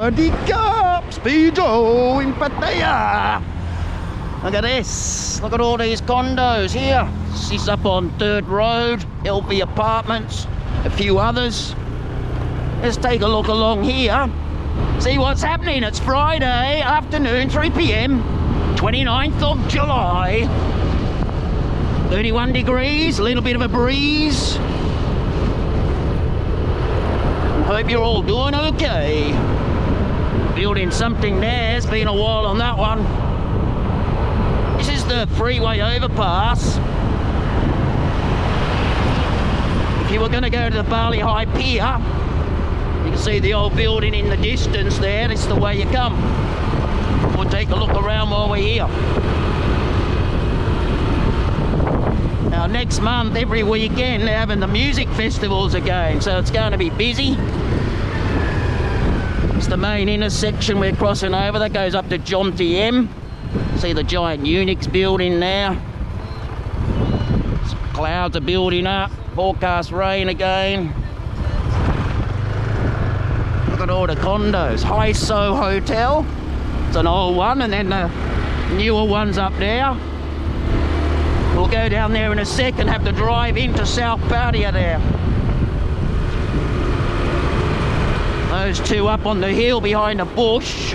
Radika Speedo in Pattaya. Look at this. Look at all these condos here. This is up on 3rd Road, LV Apartments, a few others. Let's take a look along here. See what's happening. It's Friday afternoon, 3 p.m, 29th of July. 31 degrees, a little bit of a breeze. Hope you're all doing okay. Building something there. It's been a while on that one. This is the freeway overpass. If you were going to go to the Bali High Pier, you can see the old building in the distance there. This is the way you come. We'll take a look around while we're here. Now next month, every weekend, they're having the music festivals again, so it's going to be busy. It's the main intersection we're crossing over that goes up to John TM. See the giant Unix building there. Some clouds are building up. Forecast rain again. Look at all the condos. Hyso Hotel. It's an old one, and then the newer ones up there. We'll go down there in a sec and have to drive into South Pattaya there. Those two up on the hill behind the bush,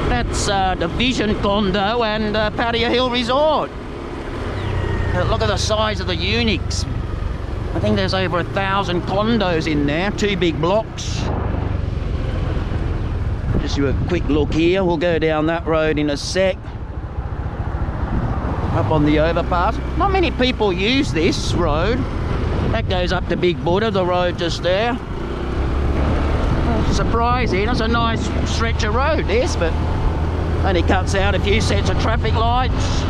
that's the Vision Condo and Pattaya Hill Resort. Look at the size of the Unix. I think there's over 1,000 condos in there, 2 big blocks. Just do a quick look here. We'll go down that road in a sec. Up on the overpass. Not many people use this road. That goes up to Big Buddha, the road just there. Surprising. It's a nice stretch of road, this, but only cuts out a few sets of traffic lights.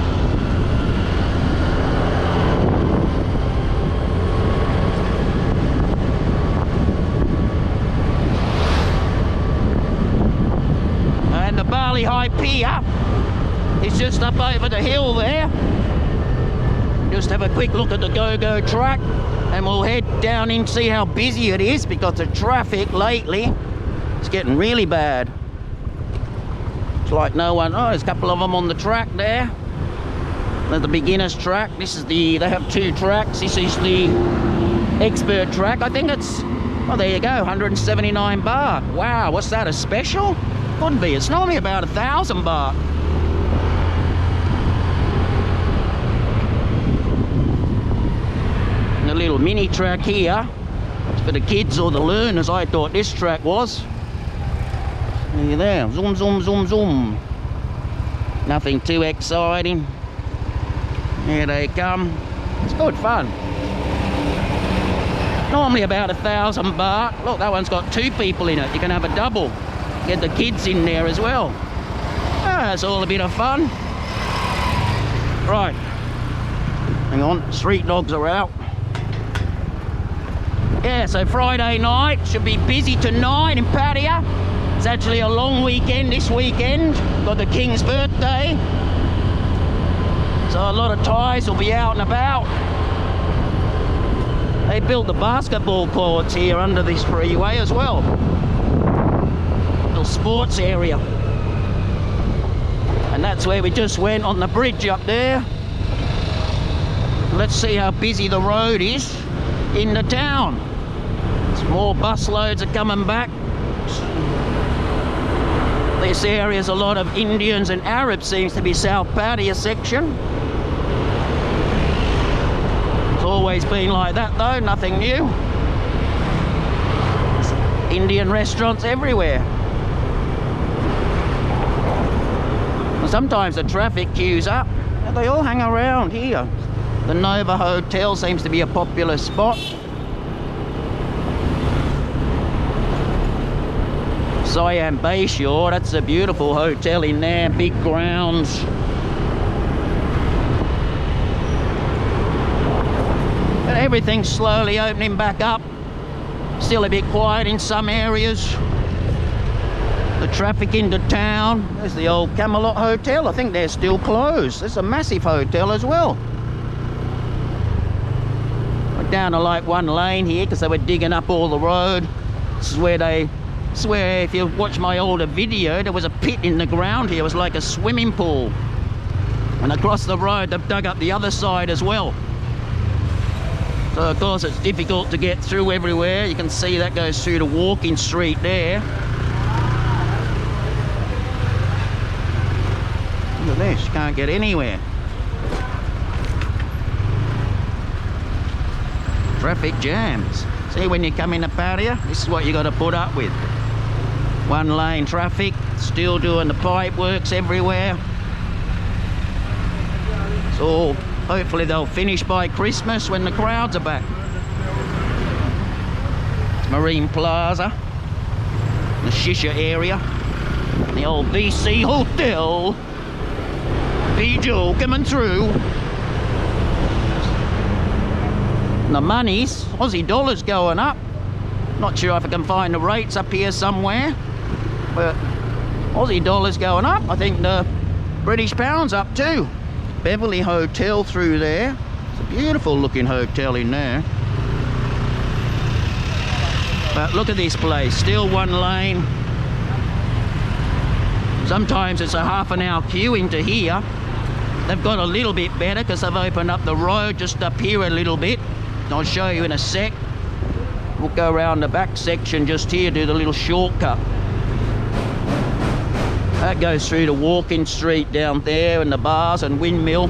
And the Bali High Pier is just up over the hill there. Just have a quick look at the go-go track and we'll head down and see how busy it is, because the traffic lately is getting really bad. It's like no one. Oh, there's a couple of them on the track there. There's the beginner's track. This is the, they have 2 tracks. This is the expert track. I think it's, oh, there you go, 179 baht. Wow, what's that, a special? Couldn't be. It's normally about 1,000 baht. And a little mini track here. It's for the kids or the learners, I thought this track was. There, there. Zoom, zoom, zoom, zoom. Nothing too exciting. Here they come. It's good fun. Normally about 1,000 baht. Look, that one's got 2 people in it. You can have a double. Get the kids in there as well. Ah, it's all a bit of fun. Right. Hang on, street dogs are out. Yeah, so Friday night, should be busy tonight in Pattaya. It's actually a long weekend this weekend. Got the King's birthday. So a lot of Thais will be out and about. They built the basketball courts here under this freeway as well. Little sports area. And that's where we just went, on the bridge up there. Let's see how busy the road is in the town. Some more bus loads are coming back. This area's a lot of Indians and Arabs, seems to be South Pattaya section. It's always been like that though, nothing new. Indian restaurants everywhere. Sometimes the traffic queues up. They all hang around here. The Nova Hotel seems to be a popular spot. Siam Bayshore, that's a beautiful hotel in there, big grounds. And everything's slowly opening back up. Still a bit quiet in some areas. The traffic into town. There's the old Camelot Hotel. I think they're still closed. There's a massive hotel as well. We're down to like one lane here because they were digging up all the road. This is where they Swear if you watch my older video, there was a pit in the ground here. It was like a swimming pool. And across the road, they've dug up the other side as well. So of course it's difficult to get through everywhere. You can see that goes through the walking street there. Look at this, you can't get anywhere. Traffic jams. See, when you come into Pattaya, this is what you got to put up with. One lane traffic, still doing the pipe works everywhere. So hopefully they'll finish by Christmas when the crowds are back. Marine Plaza, the Shisha area, the old BC Hotel. Pijo coming through. The money's Aussie dollars going up. Not sure if I can find the rates up here somewhere, but Aussie dollars going up. I think the British pound's up too. Beverly Hotel through there. It's a beautiful looking hotel in there. But look at this place, still one lane. Sometimes it's a half an hour queue into here. They've got a little bit better because they've opened up the road just up here a little bit. I'll show you in a sec. We'll go around the back section just here, do the little shortcut. That goes through the walking street down there and the bars and windmill.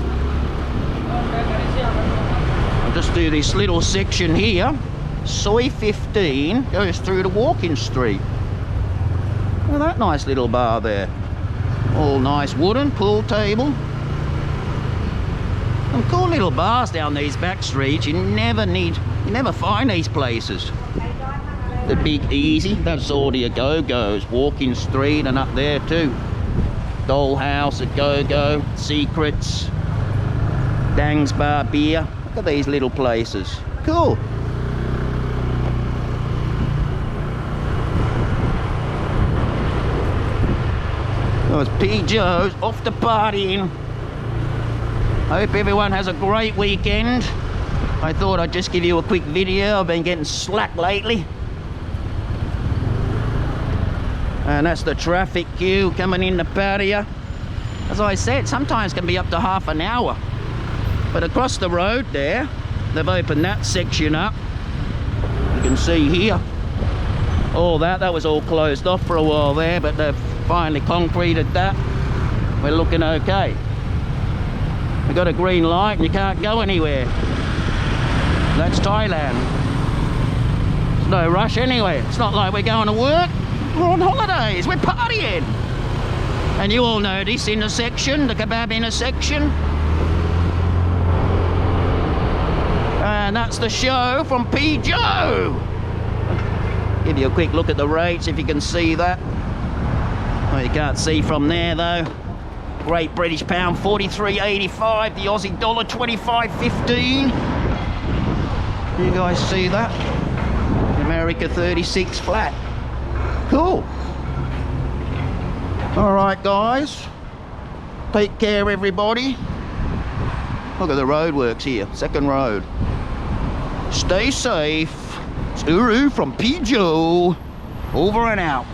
I'll just do this little section here. Soy 15 goes through the walking street. Look at that nice little bar there. All nice wooden pool table. Some cool little bars down these back streets. You never find these places. The Big Easy, that's all the go-go's. Walking street and up there too. Dollhouse at Go-Go, Secrets, Dang's Bar Beer. Look at these little places. Cool. That was P. Joe's off to partying. Hope everyone has a great weekend. I thought I'd just give you a quick video. I've been getting slack lately. And that's the traffic queue coming into Pattaya. As I said, sometimes can be up to half an hour. But across the road there, they've opened that section up. You can see here. All that was all closed off for a while there, but they've finally concreted that. We're looking okay. We've got a green light and you can't go anywhere. That's Thailand. There's no rush anyway. It's not like we're going to work. We're on holidays, we're partying. And you all know this intersection, the kebab intersection. And that's the show from P. Joe. Give you a quick look at the rates if you can see that. Oh, you can't see from there though. Great British pound 43.85, the Aussie dollar 25.15. You guys see that? America 36 flat. Cool. All right, guys. Take care, everybody. Look at the roadworks here. Second road. Stay safe. It's Uru from P. Joe. Over and out.